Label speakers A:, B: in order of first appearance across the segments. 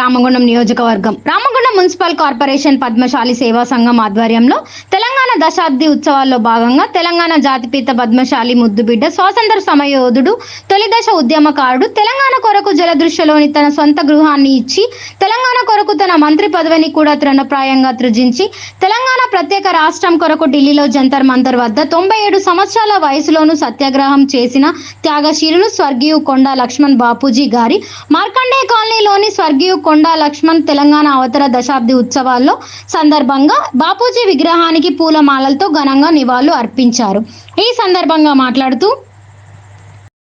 A: రామగుండం నియోజకవర్గం Ramagundam municipal corporation Padmashali సేవా సంఘం ఆధ్వర్యంలో తెలంగాణ దశాబ్ది ఉత్సవాల్లో భాగంగా తెలంగాణ జాతిపిత పద్మశాలి ముద్దుబిడ్డ స్వాతంత్ర సమరయోధుడు తొలి దశ ఉద్యమకారుడు తెలంగాణ కొరకు జలదృశ్యలోని తన సొంత గృహాన్ని ఇచ్చి తెలంగాణ కొరకు తన మంత్రి పదవిని కూడా తృణప్రాయంగా త్యజించి తెలంగాణ ప్రత్యేక రాష్ట్రం కొరకు ఢిల్లీలో జంతర్ మంతర్ వద్ద 97 సంవత్సరాల వయసులోనూ సత్యాగ్రహం చేసిన త్యాగశీలులు స్వర్గీయ కొండా లక్ష్మణ్ బాపూజీ గారి మార్కండే కాలనీలోని స్వర్గీయ కొండా లక్ష్మణ్ తెలంగాణ అవతర దశాబ్ది ఉత్సవాల్లో సందర్భంగా బాపూజీ విగ్రహానికి పూలమాలలతో ఘనంగా నివాళులు అర్పించారు. ఈ సందర్భంగా మాట్లాడుతూ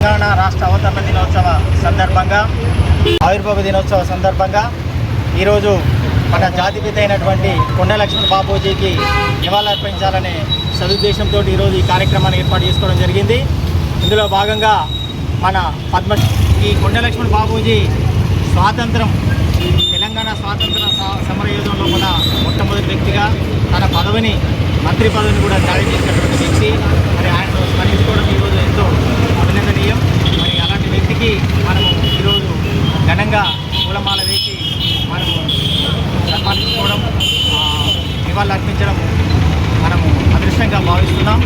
B: తెలంగాణ రాష్ట్ర అవతరణ దినోత్సవ సందర్భంగా ఆవిర్భావ దినోత్సవ సందర్భంగా ఈరోజు మన జాతిపిత అయినటువంటి కొండా లక్ష్మణ్ బాపూజీకి నివాళులర్పించాలనే సదుద్దేశంతో ఈరోజు ఈ కార్యక్రమాన్ని ఏర్పాటు చేసుకోవడం జరిగింది. ఇందులో భాగంగా మన ఈ కొండా లక్ష్మణ్ బాపూజీ తెలంగాణ స్వాతంత్ర సమరయోధంలో కూడా మొట్టమొదటి వ్యక్తిగా తన మంత్రి పదవిని కూడా త్యాగం చేసినటువంటి వ్యక్తి. మరి ఆయన స్మరించుకోవడం ఈరోజు ఎంతో అభినందనీయం. మరి అలాంటి వ్యక్తికి మనము ఈరోజు ఘనంగా పూలమాల వేసి మనము సన్మానించుకోవడం, నివాళులు అర్పించడం మనము అదృష్టంగా భావిస్తున్నాం.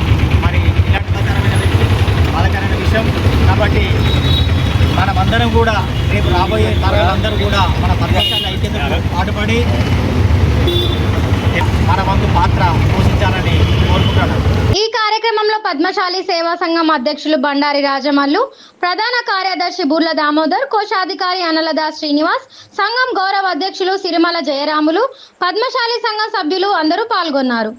B: మరి ఇలాంటి బాధాకరమైన విషయం కాబట్టి మనమందరం కూడా రేపు రాబోయే తరాలందరూ కూడా మన పద్మశాలి ఐక్యతకు పాటుపడి మన వంతు పాత్ర పోషించాలని కోరుకుంటున్నాను.
A: ఈ కార్యక్రమంలో పద్మశాలి సేవా సంఘం అధ్యక్షులు బండారి రాజమల్లు, ప్రధాన కార్యదర్శి బుర్ల దామోదర్, కోశాధికారి అనలదాస్ శ్రీనివాస్, సంఘం గౌరవ అధ్యక్షులు సిరిమల జయరాములు, పద్మశాలి సంఘం సభ్యులు అందరూ పాల్గొన్నారు.